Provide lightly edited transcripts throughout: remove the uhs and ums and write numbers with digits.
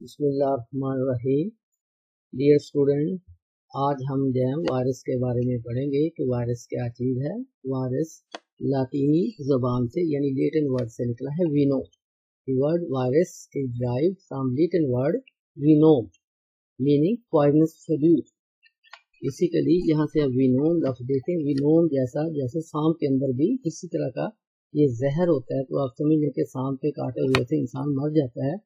بسم اللہ الرحمن الرحیم. ڈیئر اسٹوڈنٹ، آج ہم جو ہے وائرس کے بارے میں پڑھیں گے کہ وائرس کیا چیز ہے. وائرس لاطینی زبان سے یعنی لیٹن ورڈ سے نکلا ہے وینو. The word virus is derived from Latin word venom meaning poisonous fluid. Basically یہاں سے اب وینوم لفظ دیتے ہیں. وینوم جیسے سانپ کے اندر بھی اسی طرح کا یہ زہر ہوتا ہے، تو آپ سمجھ لیں کہ سانپ کے کاٹے ہوئے سے انسان مر جاتا ہے،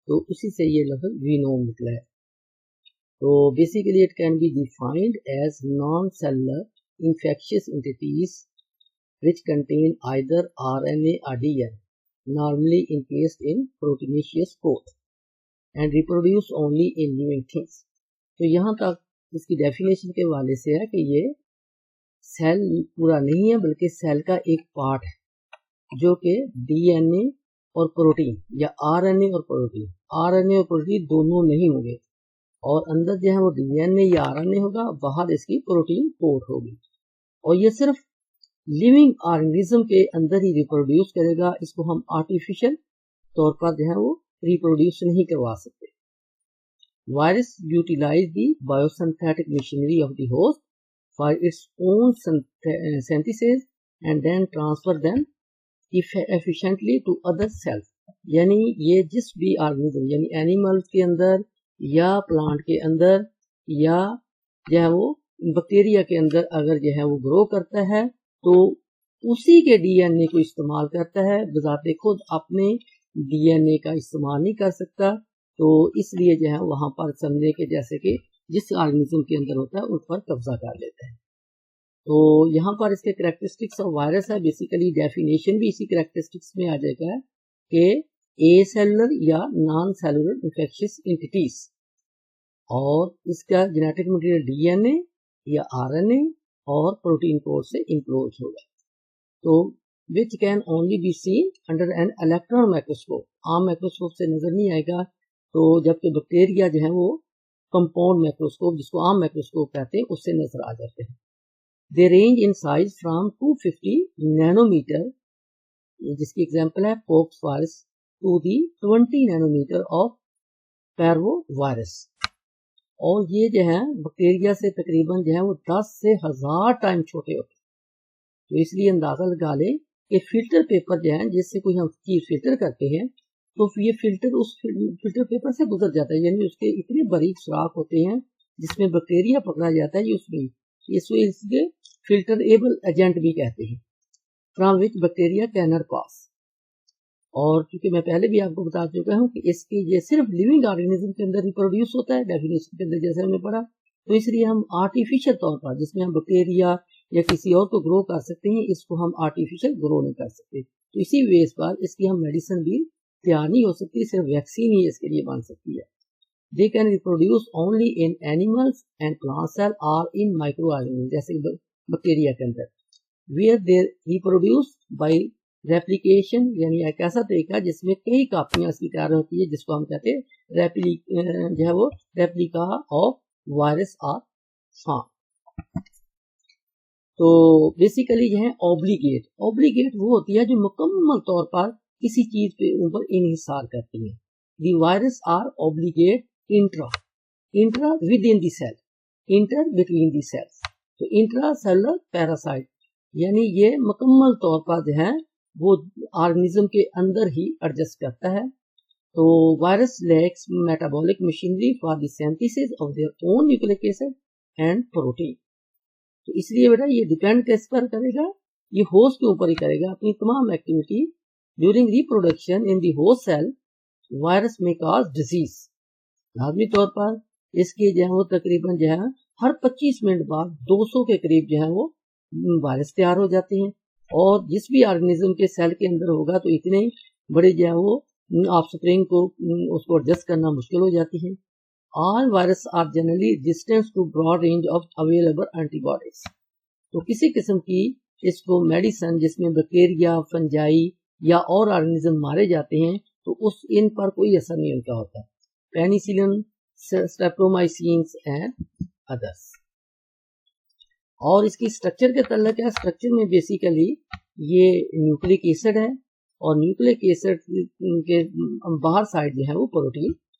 تو اسی سے یہ لفظ وینوم نکلا ہے. تو basically it can be defined as non cellular infectious entities which contain either RNA or DNA, normally encased in proteinaceous coat, and reproduce only in living things. تو یہاں تک اس کی ڈیفینیشن کے حوالے سے ہے کہ یہ سیل پورا نہیں ہے بلکہ سیل کا ایک پارٹ ہے جو کہ ڈی این اے اور پروٹین یا آر این اے اور پروٹین دونوں نہیں ہوں گے، اور اندر جو ہے وہ ڈی این اے یا آر این اے ہوگا، باہر اس کی پروٹین کوٹ ہوگی، اور یہ صرف لیونگ آرگنزم کے اندر ہی ریپروڈیوس کرے گا. اس کو ہم آرٹیفیشل طور پر جو ہے وہ ریپروڈیوس نہیں کروا سکتے. Virus utilize the biosynthetic machinery of the host for its own synthesis and then transfer them efficiently to other cells. یعنی یہ جس بھی آرگنزم یعنی اینیمل کے اندر یا پلانٹ کے اندر یا جو ہے وہ بیکٹیریا کے اندر اگر جو ہے وہ گرو کرتا ہے تو اسی کے ڈی این اے کو استعمال کرتا ہے، بذات خود اپنے ڈی این اے کا استعمال نہیں کر سکتا. تو اس لیے جو ہے وہاں پر سمجھے کہ جیسے کہ جس آرگنزم کے اندر ہوتا ہے اس پر قبضہ کر لیتا ہے. تو یہاں پر اس کے کریکٹرسٹکس آف وائرس ہے. بیسیکلی ڈیفینیشن بھی اسی کریکٹرسٹکس میں آ جائے گا کہ اے سیلولر یا نان سیلولر انفیکشس انٹیٹیز، اور اس کا جینیٹک مٹیریل ڈی این اے یا آر این اے اور پروٹین کوڈ سے انکلوز ہوگا. تو which can only be seen under an electron microscope. عام مائکروسکوپ سے نظر نہیں آئے گا، تو جبکہ بیکٹیریا جو ہے وہ کمپاؤنڈ مائکروسکوپ جس کو عام مائکروسکوپ کہتے ہیں اس سے نظر آ جاتے ہیں. They range in size from 250 nanometer, جس کی ایگزامپل ہے پوکس virus, to the 20 nanometer of parvovirus. اور یہ جو ہے بیکٹیریا سے تقریباً جو ہے وہ 10 سے 1000 ٹائم چھوٹے ہوتے ہیں. تو اس لیے اندازہ لگا لیں کہ فلٹر پیپر جو ہے جس سے کوئی ہم چیز فلٹر کرتے ہیں تو یہ فلٹر اس فلٹر پیپر سے گزر جاتا ہے، یعنی اس کے اتنے باریک سوراخ ہوتے ہیں جس میں بیکٹیریا پکڑا جاتا ہے. اس میں فلٹر ایبل ایجنٹ بھی کہتے ہیں، from which bacteria can not pass. اور کیونکہ میں پہلے بھی آپ کو بتا چکا ہوں کہ اس کی یہ صرف لیونگ آرگنزم کے اندر ریپروڈیوس ہوتا ہے ڈیفینیشن کے اندر جیسے ہم نے پڑھا. تو اس لیے ہم آرٹیفیشل طور پر جس میں ہم بیکٹیریا یا کسی اور کو گرو کر سکتے ہیں، اس کو ہم آرٹیفیشل گرو نہیں کر سکتے. تو اسی بیس پر اس کی ہم میڈیسن بھی تیار نہیں ہو سکتی، صرف ویکسین ہی اس کے لیے بن سکتی ہے. They can reproduce only in animals and plant cell or in microorganisms جیسے بیکٹیریا کے اندر، where they reproduce by replication، یعنی ایک ایسا طریقہ جس میں کئی کاپیاں اس کی تیار ہوتی ہے جس کو ہم کہتے ہیں جو ہے وہ ریپلیکا آف وائرس اور فارم. تو بیسیکلی جو ہے اوبلیگیٹ وہ ہوتی ہے جو مکمل طور پر کسی چیز پہ اوپر انحصار کرتی ہے. The virus are obligate intra within the cell, inter between the cells. تو انٹرا سیلر پیراسائٹ یعنی یہ مکمل طور پر جو ہے وہ آرگنزم کے اندر ہی ایڈجسٹ کرتا ہے. تو virus lacks metabolic machinery for the synthesis of their own nucleic acid and protein. تو اس لیے بیٹا یہ ڈیپینڈ کس پر کرے گا؟ یہ ہوسٹ کے اوپر ہی کرے گا. اپنی تمام activity during reproduction in the host cell virus میں کاز ڈیزیز. لازمی طور پر اس کی جو ہے وہ تقریباً جو ہے ہر 25 منٹ بعد 200 کے قریب جو ہے وہ وائرس تیار ہو جاتے ہیں، اور جس بھی آرگنزم کے سیل کے اندر ہوگا تو اتنے بڑے جو ہے وہ آف سپرنگ کو اس کو ایڈجسٹ کرنا مشکل ہو جاتی ہے. All virus are generally resistant to broad range of available antibodies. تو کسی قسم کی اس کو میڈیسن جس میں بیکٹیریا، فنجائی یا اور آرگنزم مارے جاتے ہیں تو ان پر کوئی اثر نہیں ان کا ہوتا. پینیسلن، سٹریپٹومائسینس اینڈ ادرس. اور اس کی سٹرکچر کے تعلق ہے، سٹرکچر میں بیسیکلی یہ نیوکلک ایسڈ ہے، اور نیوکلک ایسڈ کے باہر سائڈ جو ہے وہ protein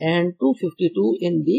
and 252 in the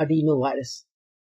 adenovirus।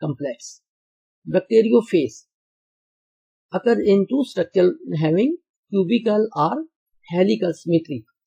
complex. Bacteriophage occur in two structure having cubical or helical symmetry.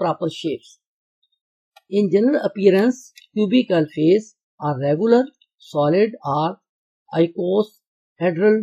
proper shapes. In general appearance, cubical phase are regular, solid or icosaedral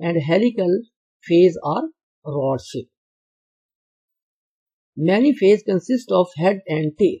and helical phase are rod shape. Many phase consist of head and tail.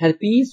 herpes